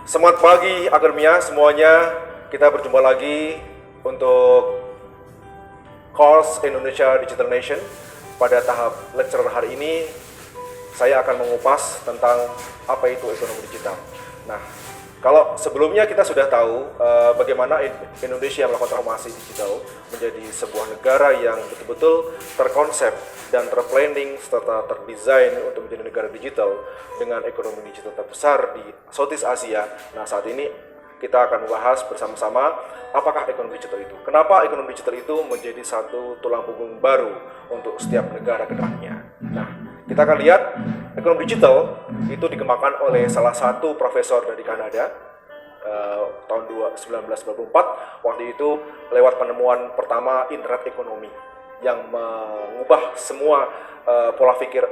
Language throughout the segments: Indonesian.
Selamat pagi Akademia semuanya. Kita berjumpa lagi untuk course Indonesia Digital Nation. Pada tahap lecture hari ini saya akan mengupas tentang apa itu ekonomi digital. Nah, kalau sebelumnya kita sudah tahu bagaimana Indonesia melakukan transformasi digital menjadi sebuah negara yang betul-betul terkonsep dan terplanning serta terdesain untuk menjadi negara digital dengan ekonomi digital terbesar di Southeast Asia. Nah, saat ini kita akan membahas bersama-sama apakah ekonomi digital itu. Kenapa ekonomi digital itu menjadi satu tulang punggung baru untuk setiap negara ke depannya. Nah, kita akan lihat ekonomi digital itu dikembangkan oleh salah satu profesor dari Kanada tahun 1994. Waktu itu lewat penemuan pertama internet ekonomi yang mengubah semua pola pikir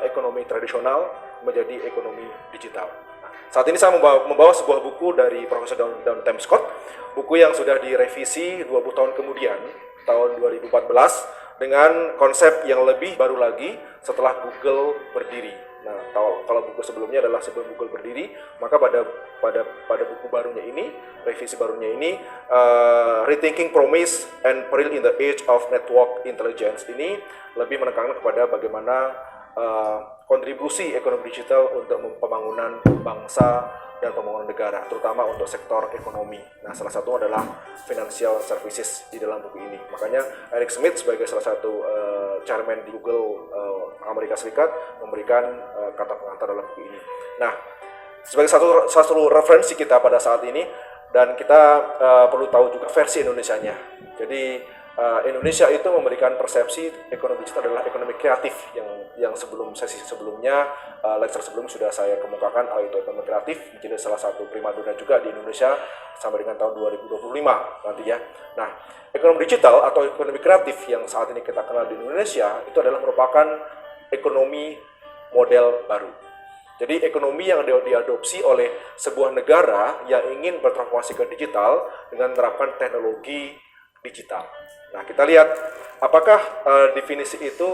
ekonomi tradisional menjadi ekonomi digital. Saat ini saya membawa sebuah buku dari Profesor Don Tim Scott, buku yang sudah direvisi 20 tahun kemudian, tahun 2014, dengan konsep yang lebih baru lagi setelah Google berdiri. Nah, kalau buku sebelumnya adalah sebelum Google berdiri, maka pada buku barunya ini, revisi barunya ini, Rethinking Promise and Peril in the Age of Network Intelligence ini lebih menekankan kepada bagaimana kontribusi ekonomi digital untuk pembangunan bangsa dan pembangunan negara, terutama untuk sektor ekonomi. Nah, salah satu adalah financial services di dalam buku ini. Makanya Eric Schmidt sebagai salah satu chairman di Google Amerika Serikat memberikan kata pengantar dalam buku ini. Nah, sebagai satu referensi kita pada saat ini, dan kita perlu tahu juga versi Indonesianya. Jadi Indonesia itu memberikan persepsi ekonomi digital adalah ekonomi kreatif yang sebelum sesi sebelumnya, lecture sebelum sudah saya kemukakan itu ekonomi kreatif menjadi salah satu primadona juga di Indonesia sampai dengan tahun 2025 nanti ya. Nah, ekonomi digital atau ekonomi kreatif yang saat ini kita kenal di Indonesia itu adalah merupakan ekonomi model baru. Jadi ekonomi yang diadopsi oleh sebuah negara yang ingin bertransformasi ke digital dengan menerapkan teknologi digital. Nah, kita lihat apakah definisi itu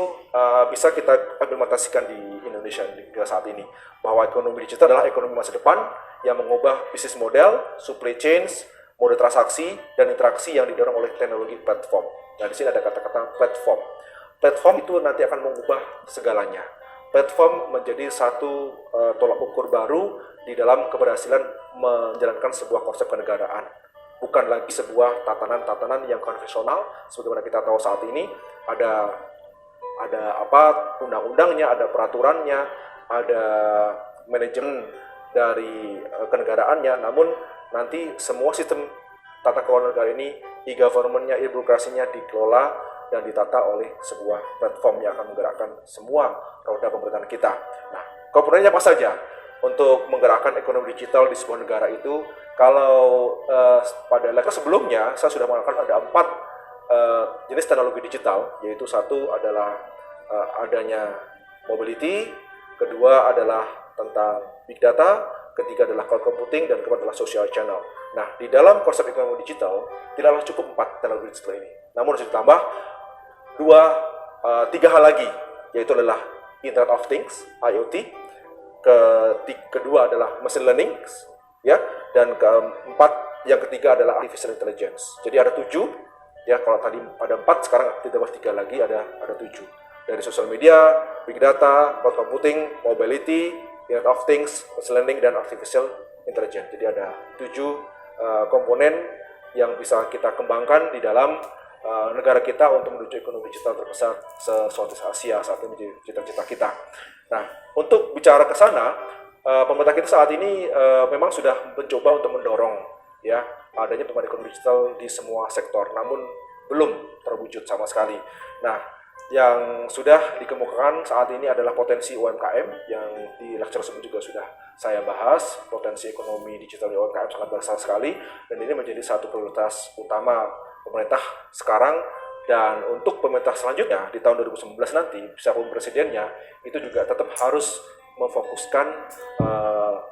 bisa kita implementasikan di Indonesia saat ini, bahwa ekonomi digital adalah ekonomi masa depan yang mengubah bisnis model, supply chains, mode transaksi, dan interaksi yang didorong oleh teknologi platform. Nah, di sini ada kata-kata platform. Platform itu nanti akan mengubah segalanya. Platform menjadi satu tolak ukur baru di dalam keberhasilan menjalankan sebuah konsep kenegaraan. Bukan lagi sebuah tatanan-tatanan yang konvensional sebagaimana kita tahu saat ini ada undang-undangnya, ada peraturannya, ada manajemen dari kenegaraannya, namun nanti semua sistem tata kelola negara ini, e-government-nya, e-birokrasinya dikelola dan ditata oleh sebuah platform yang akan menggerakkan semua roda pemerintahan kita. Nah, komponennya apa saja untuk menggerakkan ekonomi digital di sebuah negara itu? Kalau pada lecture sebelumnya saya sudah mengatakan ada 4 jenis teknologi digital, yaitu satu adalah adanya mobility, kedua adalah tentang big data, ketiga adalah cloud computing, dan keempat adalah social channel. Nah, di dalam konsep ekonomi digital tidaklah cukup 4 teknologi digital ini, namun harus ditambah 3 hal lagi, yaitu adalah Internet of Things (IoT), kedua adalah machine learning, ya, dan yang ketiga adalah artificial intelligence. Jadi ada 7, ya, kalau tadi ada 4, sekarang ditambah 3 lagi, ada 7. Dari social media, big data, cloud computing, mobility, Internet of Things, machine learning, dan artificial intelligence. Jadi ada 7 komponen yang bisa kita kembangkan di dalam negara kita untuk menuju ekonomi digital terbesar se-Southeast Asia. Saat ini menjadi cita-cita kita. Nah, untuk bicara ke sana, pemerintah kita saat ini memang sudah mencoba untuk mendorong, ya, adanya pembangunan ekonomi digital di semua sektor, namun belum terwujud sama sekali. Nah, yang sudah dikemukakan saat ini adalah potensi UMKM yang di lecture sebelumnya juga sudah saya bahas. Potensi ekonomi digital di UMKM sangat besar sekali, dan ini menjadi satu prioritas utama pemerintah sekarang. Dan untuk pemerintah selanjutnya di tahun 2019 nanti, siapapun presidennya, itu juga tetap harus memfokuskan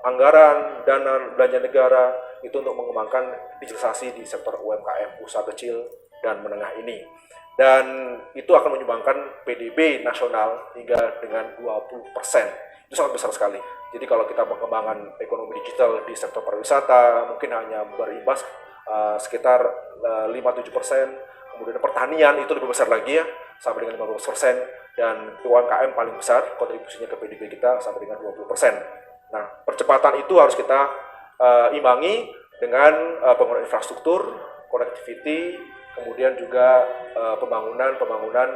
anggaran, dana belanja negara itu untuk mengembangkan digitalisasi di sektor UMKM, usaha kecil dan menengah ini. Dan itu akan menyumbangkan PDB nasional hingga dengan 20%. Itu sangat besar sekali. Jadi kalau kita mengembangkan ekonomi digital di sektor pariwisata, mungkin hanya berimbas sekitar 5-7%, kemudian pertanian itu lebih besar lagi ya, sampai dengan 15%, dan UMKM paling besar kontribusinya ke PDB kita sampai dengan 20%. Nah, percepatan itu harus kita imbangi dengan pembangunan infrastruktur, connectivity, kemudian juga pembangunan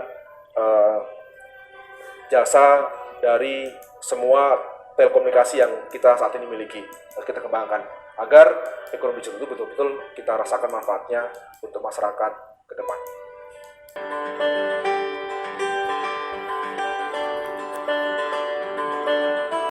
jasa dari semua telekomunikasi yang kita saat ini miliki, harus kita kembangkan agar ekonomi digital itu betul-betul kita rasakan manfaatnya untuk masyarakat ke depan.